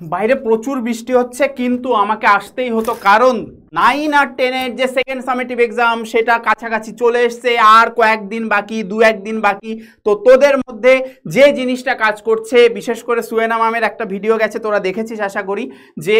বাইরে প্রচুর বৃষ্টি হচ্ছে, কিন্তু আমাকে আসতেই হতো, কারণ 9 আর 10-এর যে সেকেন্ড সামেটিভ এক্সাম সেটা কাছাকাছি চলে এসছে, আর কয়েকদিন বাকি, 2-1 দিন বাকি। তো তোদের মধ্যে যে জিনিসটা কাজ করছে, বিশেষ করে সুয়েনা ম্যামের একটা ভিডিও গেছে, তোরা দেখেছিস আশা করি, যে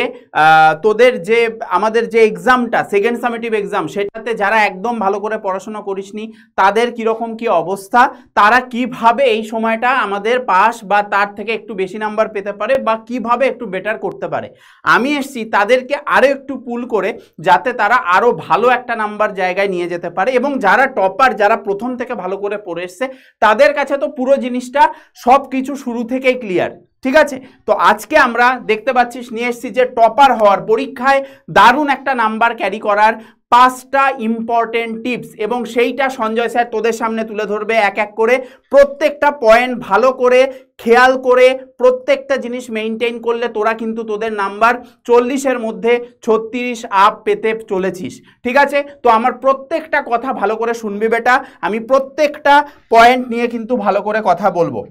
তোদের যে আমাদের যে এক্সামটা সেকেন্ড সামেটিভ এক্সাম, সেটাতে যারা একদম ভালো করে পড়াশোনা করিসনি তাদের কীরকম কি অবস্থা, তারা কিভাবে এই সময়টা আমাদের পাস বা তার থেকে একটু বেশি নাম্বার পেতে পারে, বা কিভাবে একটু বেটার করতে পারে। আমি এসছি তাদেরকে আরও একটু পুল করে, যাতে তারা আরও ভালো একটা নাম্বার জায়গায় নিয়ে যেতে পারে। এবং যারা টপার, যারা প্রথম থেকে ভালো করে পড়ে এসছে, তাদের কাছে তো পুরো জিনিসটা সব কিছু শুরু থেকেই ক্লিয়ার। ঠিক আছে, তো আজকে আমরা দেখতে পাচ্ছিস নিয়ে এসছি যে টপার হওয়ার, পরীক্ষায় দারুণ একটা নাম্বার ক্যারি করার 5টা ইম্পর্টেন্ট টিপস, এবং সেইটা সঞ্জয় স্যার তোদের সামনে তুলে ধরবে এক এক করে। প্রত্যেকটা পয়েন্ট ভালো করে খেয়াল করে প্রত্যেকটা জিনিস মেনটেন করলে তোরা কিন্তু তোদের নাম্বার 40-এর মধ্যে 36 আপ পেতে চলেছিস। ঠিক আছে, তো আমার প্রত্যেকটা কথা ভালো করে শুনবি বেটা, আমি প্রত্যেকটা পয়েন্ট নিয়ে কিন্তু ভালো করে কথা বলবো।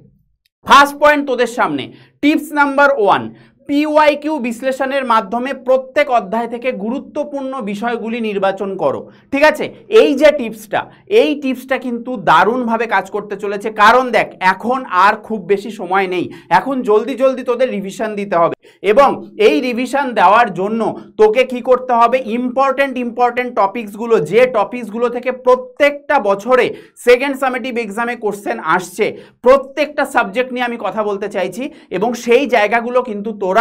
ফার্স্ট পয়েন্ট তোদের সামনে, টিপস নাম্বার 1, PYQ বিশ্লেষণের মাধ্যমে প্রত্যেক অধ্যায় থেকে গুরুত্বপূর্ণ বিষয়গুলি নির্বাচন করো। ঠিক আছে, এই যে টিপসটা, এই টিপসটা কিন্তু দারুণভাবে কাজ করতে চলেছে। কারণ দেখ, এখন আর খুব বেশি সময় নেই, এখন জলদি জলদি তোদের রিভিশন দিতে হবে, এবং এই রিভিশন দেওয়ার জন্য তোকে কি করতে হবে, ইম্পর্টেন্ট টপিকসগুলো, যে টপিকসগুলো থেকে প্রত্যেকটা বছরে সেকেন্ড সামেটিভ এক্সামে কোশ্চেন আসছে, প্রত্যেকটা সাবজেক্ট নিয়ে আমি কথা বলতে চাইছি, এবং সেই জায়গাগুলো কিন্তু তোরা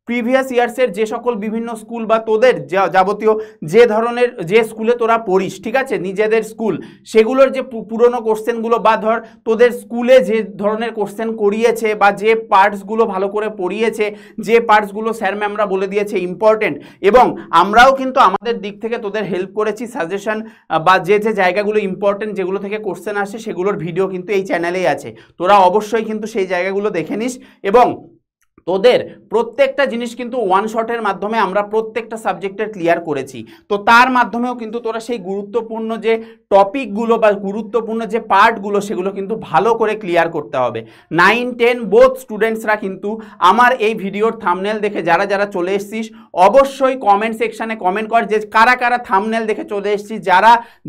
প্রিভিয়াস ইয়ার্সের যে সকল বিভিন্ন স্কুল বা তোদের যাবতীয় যে ধরনের যে স্কুলে তোরা পড়িস, ঠিক আছে, নিজেদের স্কুল, সেগুলোর যে পুরনো কোশ্চেনগুলো, বা ধর তোদের স্কুলে যে ধরনের কোশ্চেন করিয়েছে, বা যে পার্টসগুলো ভালো করে পড়িয়েছে, যে পার্টসগুলো স্যার ম্যামরা বলে দিয়েছে ইম্পর্টেন্ট, এবং আমরাও কিন্তু আমাদের দিক থেকে তোদের হেল্প করেছি, সাজেশন বা যে যে জায়গাগুলো ইম্পর্টেন্ট, যেগুলো থেকে কোশ্চেন আসে, সেগুলোর ভিডিও কিন্তু এই চ্যানেলেই আছে। তোরা অবশ্যই কিন্তু সেই জায়গাগুলো দেখে নিস, এবং তোদের প্রত্যেকটা জিনিস কিন্তু ওয়ান শটের মাধ্যমে আমরা প্রত্যেকটা সাবজেক্টের ক্লিয়ার করেছি। তো তার মাধ্যমেও কিন্তু তোরা সেই গুরুত্বপূর্ণ যে টপিকগুলো বা গুরুত্বপূর্ণ যে পার্টগুলো, সেগুলো কিন্তু ভালো করে ক্লিয়ার করতে হবে। 9-10 বোথ স্টুডেন্টসরা কিন্তু আমার এই ভিডিওর থাম্বনেল দেখে যারা যারা চলে এসছিস, অবশ্যই কমেন্ট সেকশানে কমেন্ট কর যে কারা কারা থাম্বনেল দেখে চলে এসছিস,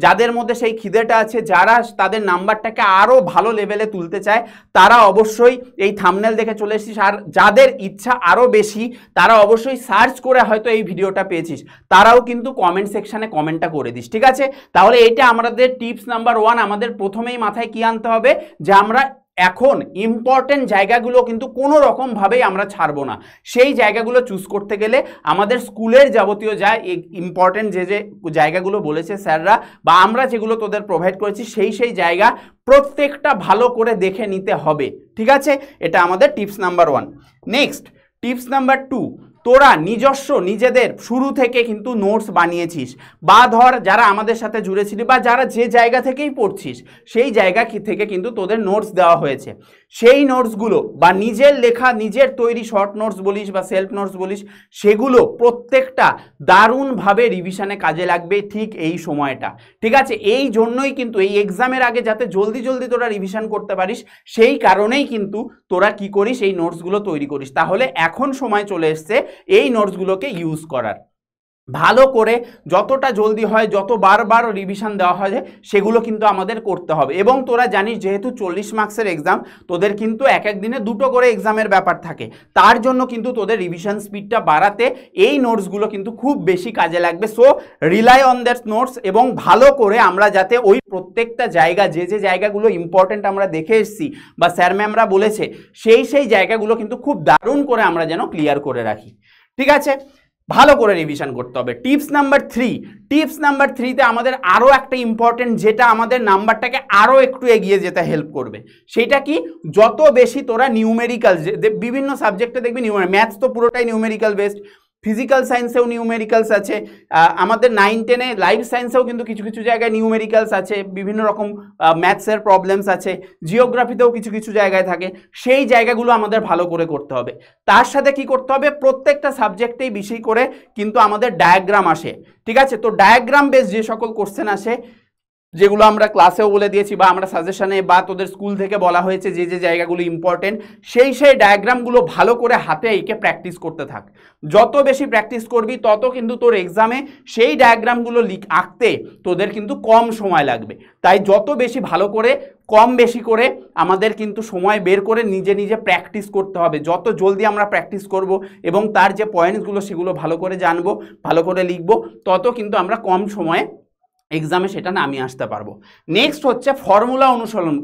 যাদের মধ্যে সেই খিদেটা আছে, যারা তাদের নাম্বারটাকে আরও ভালো লেভেলে তুলতে চায়, তারা অবশ্যই এই থাম্বনেল দেখে চলে এসছিস। আর যাদের ইচ্ছা আরো বেশি, তারা অবশ্যই সার্চ করে হয়তো এই ভিডিওটা পেয়েছিস, তারাও কিন্তু কমেন্ট সেকশনে কমেন্টটা করে দিস। ঠিক আছে, তাহলে এটা আমাদের টিপস নাম্বার 1। আমাদের প্রথমেই মাথায় কি আনতে হবে, যে আমরা এখন ইম্পর্টেন্ট জায়গাগুলো কিন্তু কোনো রকমভাবেই আমরা ছাড়বো না। সেই জায়গাগুলো চুজ করতে গেলে আমাদের স্কুলের যাবতীয় যা ইম্পর্টেন্ট যে যে জায়গাগুলো বলেছে স্যাররা, বা আমরা যেগুলো তোদের প্রোভাইড করেছি, সেই জায়গা প্রত্যেকটা ভালো করে দেখে নিতে হবে। ঠিক আছে, এটা আমাদের tips number 1। Next tips number 2, তোরা নিজেদের শুরু থেকে কিন্তু নোটস বানিয়েছিস, বা ধর যারা আমাদের সাথে জুড়েছিলি, বা যারা যে জায়গা থেকেই পড়ছিস, সেই জায়গা থেকে কিন্তু তোদের নোটস দেওয়া হয়েছে। সেই নোটসগুলো বা নিজের লেখা, নিজের তৈরি শর্ট নোটস বলিস বা সেলফ নোটস বলিস, সেগুলো প্রত্যেকটা দারুণভাবে রিভিশনে কাজে লাগবে ঠিক এই সময়টা। ঠিক আছে, এই জন্যই কিন্তু এই এক্সামের আগে যাতে জলদি জলদি তোরা রিভিশন করতে পারিস, সেই কারণেই কিন্তু তোরা কি করিস, এই নোটসগুলো তৈরি করিস। তাহলে এখন সময় চলে এসছে এই নোটসগুলোকে ইউজ করার। ভালো করে যতটা জলদি হয়, যত বারবার রিভিশন দেওয়া হয়, সেগুলো কিন্তু আমাদের করতে হবে। এবং তোরা জানিস, যেহেতু 40 মার্কসের এক্সাম, তোদের কিন্তু এক এক দিনে 2টো করে এক্সামের ব্যাপার থাকে, তার জন্য কিন্তু তোদের রিভিশন স্পিডটা বাড়াতে এই নোটসগুলো কিন্তু খুব বেশি কাজে লাগবে। So rely on that notes, এবং ভালো করে আমরা যাতে ওই প্রত্যেকটা জায়গা, যে যে জায়গাগুলো ইম্পর্টেন্ট আমরা দেখে এসেছি বা স্যার ম্যামরা বলেছে, সেই জায়গাগুলো কিন্তু খুব দারুণ করে আমরা যেন ক্লিয়ার করে রাখি। ঠিক আছে, ভালো করে রিভিশন করতে হবে। টিপস নাম্বার 3তে আমাদের আরও একটা ইম্পর্টেন্ট, যেটা আমাদের নাম্বারটাকে আরও একটু এগিয়ে যেতে হেল্প করবে, সেটা কি, যত বেশি তোরা নিউমেরিক্যাল, বিভিন্ন সাবজেক্টে দেখবি ম্যাথস তো পুরোটাই নিউমেরিক্যাল বেসড, ফিজিক্যাল সায়েন্সেও নিউমেরিক্যালস আছে, আমাদের 9-10-এ লাইফ সায়েন্সেও কিন্তু কিছু কিছু জায়গায় নিউমেরিক্যালস আছে, বিভিন্ন রকম ম্যাথসের প্রবলেমস আছে, জিওগ্রাফিতেও কিছু কিছু জায়গায় থাকে। সেই জায়গাগুলো আমাদের ভালো করে করতে হবে। তার সাথে কি করতে হবে, প্রত্যেকটা সাবজেক্টেই বেশি করে কিন্তু আমাদের ডায়াগ্রাম আসে। ঠিক আছে, তো ডায়াগ্রাম বেস যে সকল কোশ্চেন আসে, যেগুলো আমরা ক্লাসেও বলে দিয়েছি বা আমরা সাজেশনে বা তোদের স্কুল থেকে বলা হয়েছে যে যে জায়গাগুলো ইম্পর্টেন্ট, সেই ডায়াগ্রামগুলো ভালো করে হাতে এঁকে প্র্যাকটিস করতে থাক। যত বেশি প্র্যাকটিস করবি তত কিন্তু তোর এক্সামে সেই ডায়াগ্রামগুলো আঁকতে তোদের কিন্তু কম সময় লাগবে। তাই যত বেশি ভালো করে কম বেশি করে আমাদের কিন্তু সময় বের করে নিজে নিজে প্র্যাকটিস করতে হবে। যত জলদি আমরা প্র্যাকটিস করব এবং তার যে পয়েন্টসগুলো সেগুলো ভালো করে জানবো, ভালো করে লিখবো, তত কিন্তু আমরা কম সময়ে এক্সামে সেটা নামিয়ে আসতে পারবো। নেক্সট হচ্ছে ফর্মুলা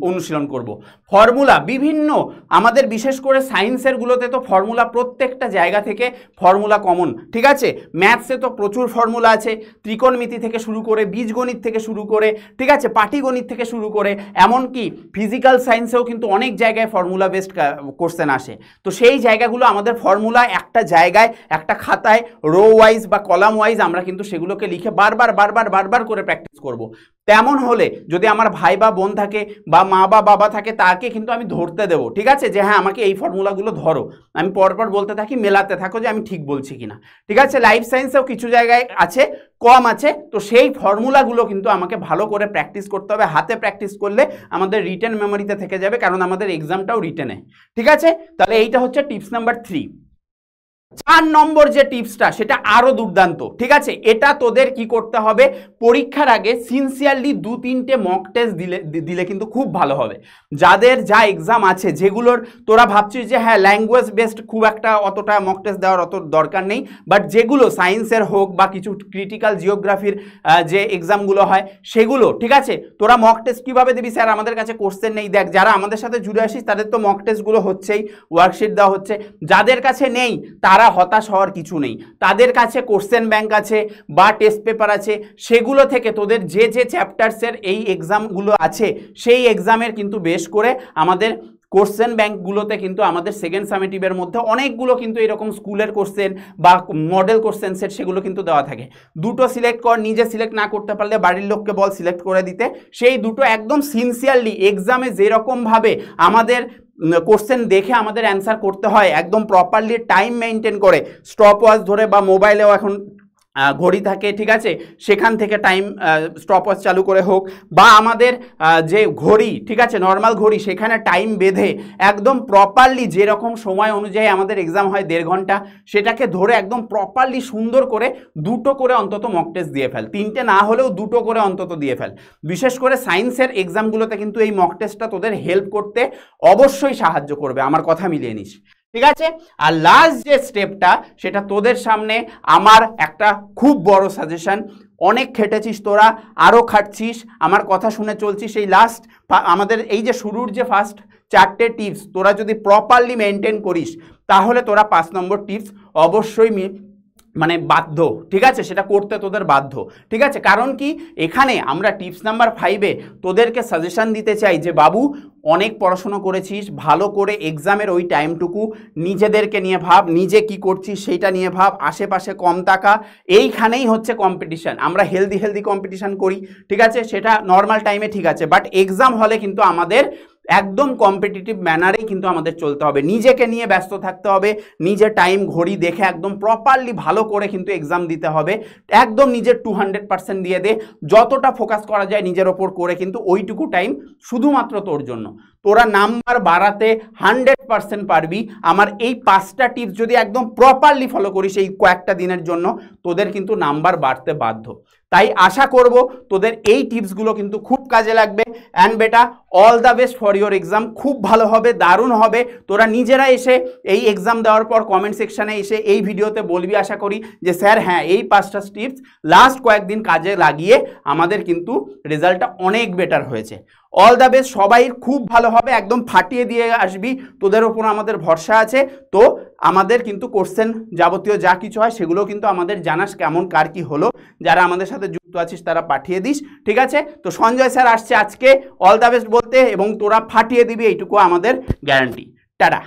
অনুশীলন করব। ফর্মুলা বিভিন্ন আমাদের বিশেষ করে সায়েন্সেরগুলোতে তো ফর্মুলা প্রত্যেকটা জায়গা থেকে ফর্মুলা কমন, ঠিক আছে। ম্যাথসে তো প্রচুর ফর্মুলা আছে, ত্রিকোণমিতি থেকে শুরু করে বীজগণিত থেকে শুরু করে, ঠিক আছে, পাটিগণিত থেকে শুরু করে, এমনকি ফিজিক্যাল সায়েন্সেও কিন্তু অনেক জায়গায় ফর্মুলা বেসড কোশ্চেন আসে। তো সেই জায়গাগুলো আমাদের ফর্মুলা একটা জায়গায় একটা খাতায় রো ওয়াইজ বা কলাম ওয়াইজ আমরা কিন্তু সেগুলোকে লিখে বারবার করে প্র্যাকটিস করব। তেমন হলে যদি আমার ভাই বা বোন থাকে বা মা বা বাবা থাকে, তাকে কিন্তু আমি ধরতে দেবো, ঠিক আছে, যে হ্যাঁ আমাকে এই ফর্মুলাগুলো ধরো, আমি পরপর বলতে থাকি, মেলাতে থাকো যে আমি ঠিক বলছি কিনা, ঠিক আছে। লাইফ সায়েন্সেও কিছু জায়গায় আছে কম আছে, তো সেই ফর্মুলাগুলো কিন্তু আমাকে ভালো করে প্র্যাকটিস করতে হবে। হাতে প্র্যাকটিস করলে আমাদের রিটেন মেমোরিতে থেকে যাবে, কারণ আমাদের এক্সামটাও রিটেনে, ঠিক আছে। তাহলে এইটা হচ্ছে টিপস নাম্বার 3। 4 নম্বর যে টিপসটা সেটা আরো দুর্দান্ত, ঠিক আছে। এটা তোদের কি করতে হবে, পরীক্ষার আগে সিনসিয়ারলি 2-3টে মক টেস্ট দিলে কিন্তু খুব ভালো হবে। যাদের যা এক্সাম আছে, যেগুলোর তোরা ভাবছিস যে হ্যাঁ ল্যাঙ্গুয়েজ বেসড খুব একটা অতটা মক টেস্ট দেওয়ার অত দরকার নেই, বাট যেগুলো সায়েন্সের হোক বা কিছু ক্রিটিক্যাল জিওগ্রাফির যে এক্সামগুলো হয় সেগুলো, ঠিক আছে, তোরা মক টেস্ট কীভাবে দিবি, স্যার আমাদের কাছে কোশ্চেন নেই। দেখ, যারা আমাদের সাথে জুড়ে আসিস তাদের তো মক টেস্টগুলো হচ্ছেই, ওয়ার্কশিট দেওয়া হচ্ছে। যাদের কাছে নেই তারা হতাশ হওয়ার কিছু নেই, তাদের কাছে কোশ্চেন ব্যাংক আছে বা টেস্ট পেপার আছে, সেগুলো থেকে তোদের যে যে চ্যাপ্টার্সের এই এক্সামগুলো আছে সেই এক্সামের কিন্তু বেশ করে আমাদের কোশ্চেন ব্যাংকগুলোতে কিন্তু আমাদের সেকেন্ড সামেটিভের মধ্যে অনেকগুলো কিন্তু এরকম স্কুলের কোশ্চেন বা মডেল কোশ্চেন সেট সেগুলো কিন্তু দেওয়া থাকে। দুটো সিলেক্ট কর, নিজে সিলেক্ট না করতে পারলে বাড়ির লোককে বল সিলেক্ট করে দিতে। সেই দুটো একদম সিনসিয়ারলি এক্সামে যেরকমভাবে আমাদের কোশ্চেন দেখে আমাদের অ্যান্সার করতে হয়, একদম প্রপারলি টাইম মেনটেন করে, স্টপ ওয়াচ ধরে বা মোবাইলেও এখন ঘড়ি থাকে, ঠিক আছে, সেখান থেকে টাইম স্টপ ওয়াচ চালু করে হোক, বা আমাদের যে ঘড়ি, ঠিক আছে, নর্মাল ঘড়ি, সেখানে টাইম বেঁধে একদম প্রপারলি যেরকম সময় অনুযায়ী আমাদের এক্সাম হয় 1.5 ঘন্টা, সেটাকে ধরে একদম প্রপারলি সুন্দর করে 2টো করে অন্তত মক টেস্ট দিয়ে ফেল। 3টে না হলেও 2টো করে অন্তত দিয়ে ফেল। বিশেষ করে সায়েন্সের এক্সামগুলোতে কিন্তু এই মক টেস্টটা তোদের হেল্প করতে অবশ্যই সাহায্য করবে, আমার কথা মিলিয়ে নিস, ঠিক আছে। আর লাস্ট যে স্টেপটা সেটা তোদের সামনে আমার একটা খুব বড় সাজেশন। অনেক খেটেছিস তোরা, আরও খাটছিস, আমার কথা শুনে চলছিস। এই লাস্ট আমাদের এই যে শুরুর যে ফার্স্ট 4টে টিপস তোরা যদি প্রপারলি মেনটেন করিস, তাহলে তোরা 5 নম্বর টিপস অবশ্যই মানে বাধ্য, ঠিক আছে, সেটা করতে তোদের বাধ্য, ঠিক আছে। কারণ কি, এখানে আমরা টিপস নাম্বার 5-এ তোদেরকে সাজেশন দিতে চাই যে বাবু অনেক পড়াশোনা করেছিস, ভালো করে এক্সামের ওই টাইমটুকু নিজেদেরকে নিয়ে ভাব, নিজে কি করছিস সেইটা নিয়ে ভাব, আশেপাশে কম টাকা, এইখানেই হচ্ছে কম্পিটিশান। আমরা হেলদি কম্পিটিশান করি, ঠিক আছে, সেটা নর্মাল টাইমে ঠিক আছে, বাট এক্সাম হলে কিন্তু আমাদের একদম কম্পিটিটিভ ম্যানারেই কিন্তু আমাদের চলতে হবে, নিজেকে নিয়ে ব্যস্ত থাকতে হবে, নিজে টাইম ঘড়ি দেখে একদম প্রপারলি ভালো করে কিন্তু এক্সাম দিতে হবে। একদম নিজের 200% দিয়ে দে, যতটা ফোকাস করা যায় নিজের ওপর করে, কিন্তু ওইটুকু টাইম শুধুমাত্র তোর জন্য। তোরা নাম্বার বাড়াতে 100% পারবি। আমার এই 5টা টিপস যদি একদম প্রপারলি ফলো করিস এই কয়েকটা দিনের জন্য, তোদের কিন্তু নাম্বার বাড়তে বাধ্য। তাই আশা করব তোদের এই টিপসগুলো কিন্তু খুব কাজে লাগবে। অ্যান্ড বেটা, all the best for your exam. খুব ভালো হবে, দারুণ হবে। তোরা নিজেরা এসে এই এক্সাম দেওয়ার পর কমেন্ট সেকশানে এসে এই ভিডিওতে বলবি আশা করি যে স্যার হ্যাঁ এই 5টা টিপস লাস্ট কয়েকদিন কাজে লাগিয়ে আমাদের কিন্তু রেজাল্টটা অনেক বেটার হয়েছে। অল দ্য বেস্ট, সবাই খুব ভালো হবে, একদম ফাটিয়ে দিয়ে আসবি, তোদের ওপর আমাদের ভরসা আছে। তো আমাদের কিন্তু কোশ্চেন যাবতীয় যা কিছু হয় সেগুলো কিন্তু আমাদের জানাস, কেমন কার কি হলো, যারা আমাদের সাথে যুক্ত আছিস তারা পাঠিয়ে দিস, ঠিক আছে। তো সঞ্জয় স্যার আসছে আজকে অল দ্য বেস্ট বলতে, এবং তোরা ফাটিয়ে দিবি এইটুকু আমাদের গ্যারান্টি। টাটা।